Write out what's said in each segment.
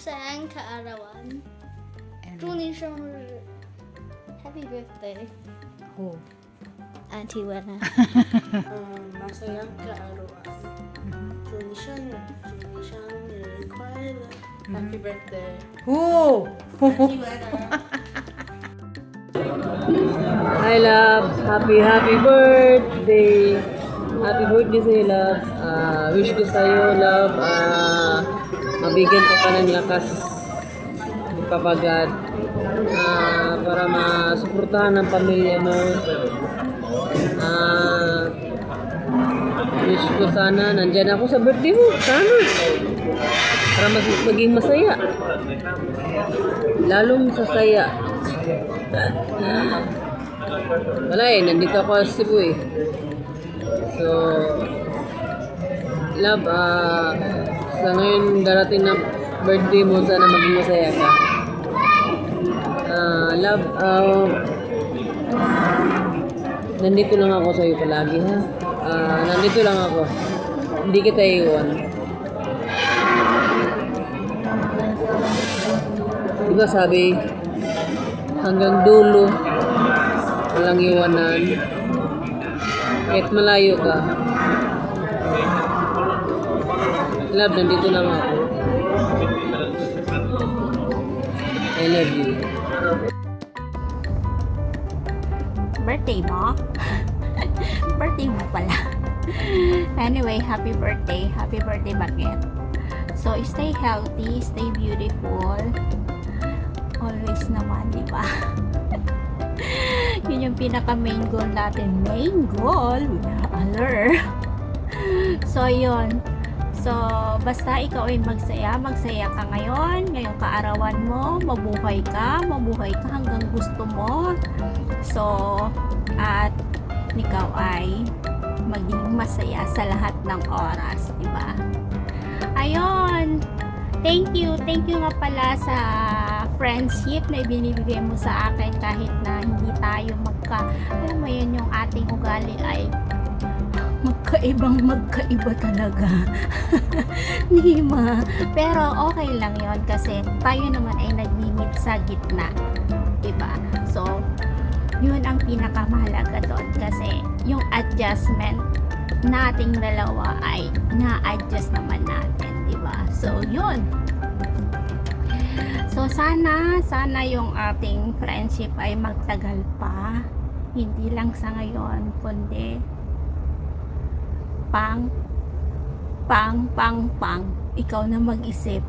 masayang kaarawan.祝你生日 Happy birthday Oh. Auntie Wena. masayang kaarawan. 祝你生日快乐 Happy birthday Oh. Auntie Wena. Hi, love. Happy birthday. Happy birthday sa'yo, love. Wish ko sa'yo, love, mabigyan ka pa ng lakas magpapagat para masuportahan ng pamilya mo. Wish ko sana nandyan ako sa birthday mo. Sana. Para maging masaya. Lalong sasaya. Wala nandito ako sa Cebu eh. So, love, sa ngayon darating na birthday mo, sana maging masaya ka. Love, nandito lang ako sa iyo palagi, ha? Nandito lang ako. Hindi kita iwan. Diba sabi, hanggang dulo, walang iwanan. Kahit malayo ka. Love, nandito lang ako. I love you. Birthday mo? Birthday mo pala. Anyway, happy birthday. Happy birthday, Bakit. So, stay healthy, stay beautiful. Always naman, di ba? Yun yung pinaka main goal natin. Main goal? Alert! So, yun. So, basta ikaw ay magsaya ka ngayon, ngayong kaarawan mo, mabuhay ka hanggang gusto mo. So, at ikaw ay maging masaya sa lahat ng oras, di ba? Ayun! Thank you nga pala sa friendship na ibinibigay mo sa akin kahit na hindi tayo alam mo yun, yung ating ugali ay magkaiba talaga. Nima. Pero okay lang yon kasi tayo naman ay nagmimit sa gitna. Diba? So, yun ang pinakamahalaga doon kasi yung adjustment nating dalawa ay na-adjust naman natin. Diba? So, yun. So, sana yung ating friendship ay magtagal pa. Hindi lang sa ngayon, kundi pang. Ikaw na mag-isip.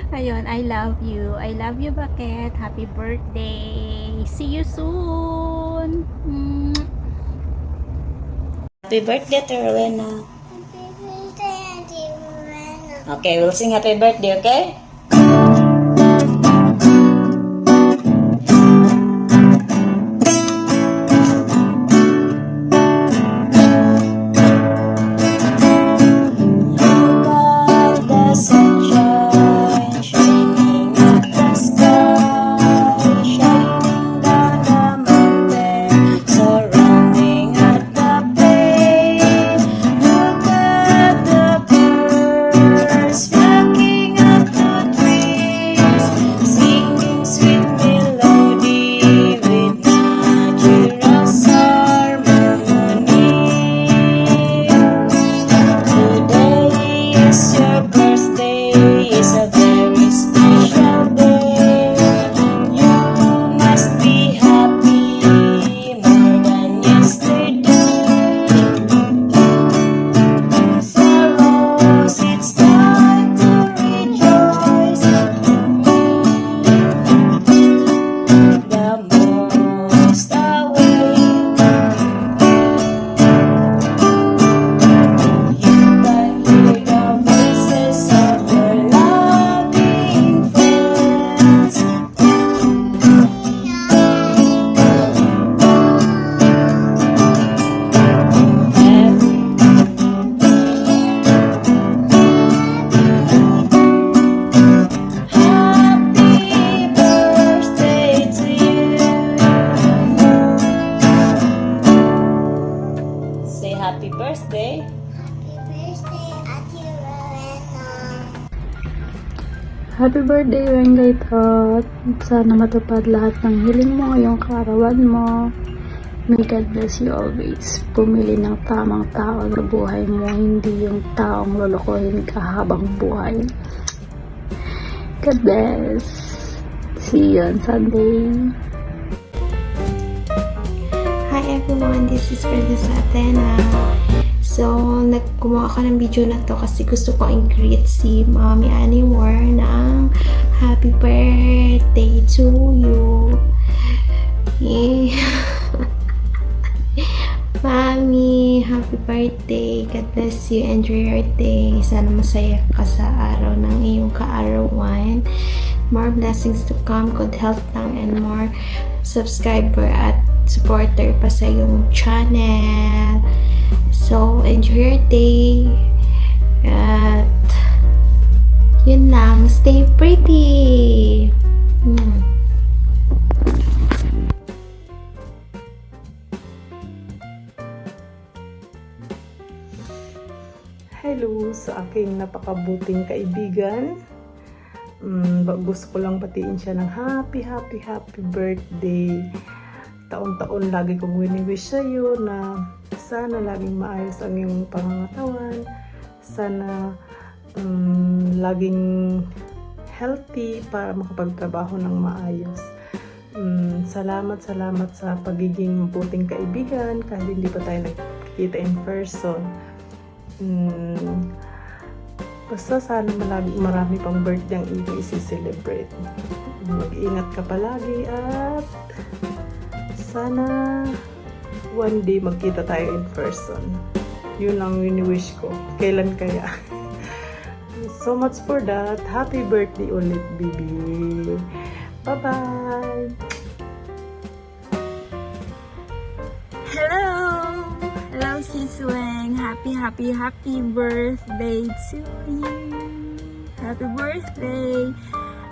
Ayun, I love you. I love you, Bakit. Happy birthday. See you soon. Happy birthday, Rowena. Happy birthday Auntie Wena. Okay, we'll sing happy birthday, okay? Happy birthday. Happy birthday Auntie Wena. Happy birthday, Wengay Tot. Sana matupad lahat ng hiling mo ngayong kaarawan mo. May God bless you always. Pumili ng tamang tao sa buhay mo, hindi yung taong lolokohin ka habang buhay. God bless. See you on Sunday. Hi everyone, this is Princess Athena. So, gumawa ako ng video na to kasi gusto kong i-greet si Mommy Annie-War ng happy birthday to you. Yeah. Mommy, happy birthday. God bless you. Enjoy your day. Sana masaya ka sa araw ng iyong kaarawan. More blessings to come, good health lang, and more subscriber at supporter pa sa iyong channel. So, enjoy your day. At, yun lang. Stay pretty. Hello sa aking napakabuting kaibigan. Gusto ko lang batiin siya ng happy birthday. Taon-taon lagi kong wini-wish sa'yo na sana laging maayos ang iyong pangangatawan. Sana laging healthy para makapagtrabaho ng maayos. Salamat sa pagiging mabuting kaibigan kahit hindi pa tayo nagkikita in person. Basta sana marami pang birthday ang i-celebrate. Mag-ingat ka palagi at sana one day magkita tayo in person. Yun ang wini-wish ko. Kailan kaya? So much for that. Happy birthday ulit, baby. Bye-bye! Hello, Sis Weng. Happy birthday to you. Happy birthday.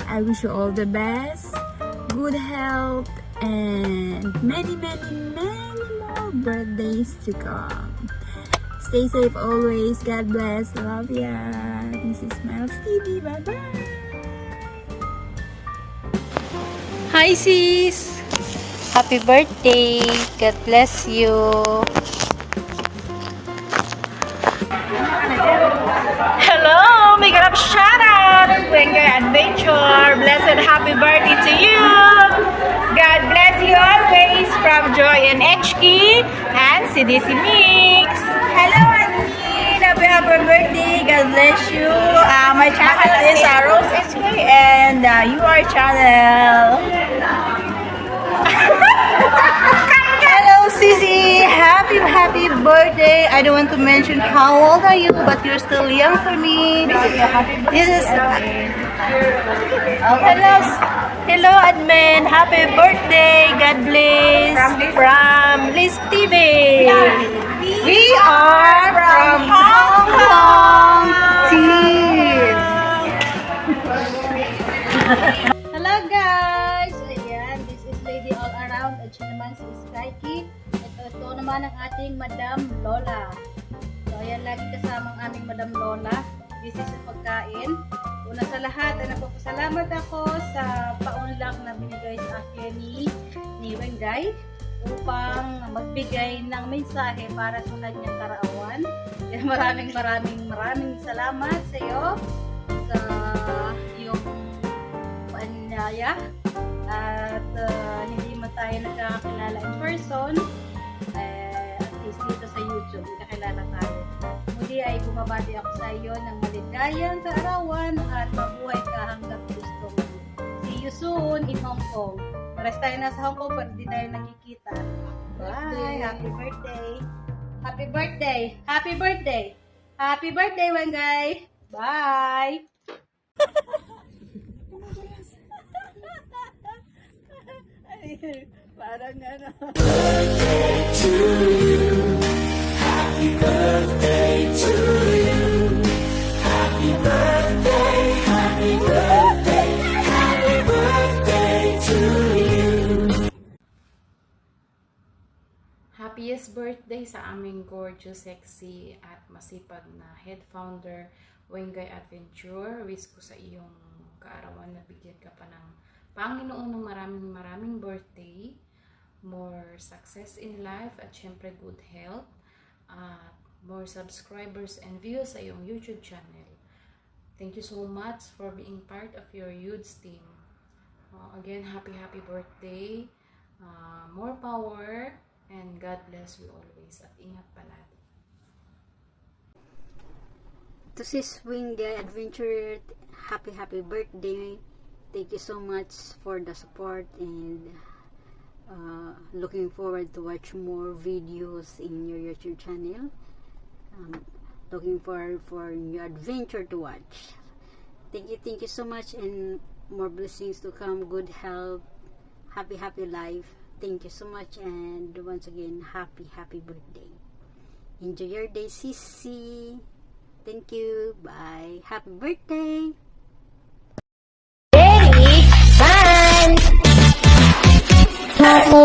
I wish you all the best, good health, and many more birthdays to come. Stay safe always. God bless. Love ya. This is Miles TV. Bye-bye. Hi sis! Happy birthday! God bless you! Hello! Big up shout out! Wengay Adventure! Blessed happy birthday to you! God bless you always from Joy and HK and CDC Mix! Hello, Auntie! Happy birthday! God bless you! My channel is Rose HK and your channel! Hello, Sissy! Happy birthday! I don't want to mention how old are you, but you're still young for me. This is hello, admin. Happy birthday! God bless. From Liz TV. We are from Hong Kong team. Hello guys! Ayan, this is Lady All Around at siya naman si Skyky. Ito naman ang ating Madam Lola. So ayan, lagi kasamang aming Madam Lola. This is ang pagkain. Una sa lahat, ay nagpapasalamat ako sa paunlak na binigay sa akin ni Wengay upang magbigay ng mensahe para sa kanyang kaarawan. Maraming salamat sa iyo sa iyong paanyaya at hindi mo tayo nagkakakilala in person, at least dito sa YouTube kakilala tayo. Muli ay bumabati ako sa iyo ng maligayang kaarawan at mabuhay ka hanggang gusto mo. See you soon in Hong Kong. Pares tayo nasa Hong Kong pero di tayo nakikita. Bye! Happy birthday! Happy birthday! Happy birthday! Happy birthday, Wengay! Bye! Parang ano. Happiest birthday birthday sa aming gorgeous, sexy at masipag na head founder, Wengay Adventure. Wish ko sa iyong kaarawan na bigyan ka pa ng Panginoon ng maraming birthday, more success in life, at syempre good health, at more subscribers and views sa iyong YouTube channel. Thank you so much for being part of your huge team. Again, happy birthday, more power, and God bless you always, at ingat palagi. To sis Wingay Adventure, happy birthday. Thank you so much for the support, and looking forward to watch more videos in your YouTube channel. Looking forward for new adventure to watch. Thank you so much, and more blessings to come, good health, happy life. Thank you so much, and once again, happy birthday. Enjoy your day, sissy. Thank you. Bye. Happy birthday. Happy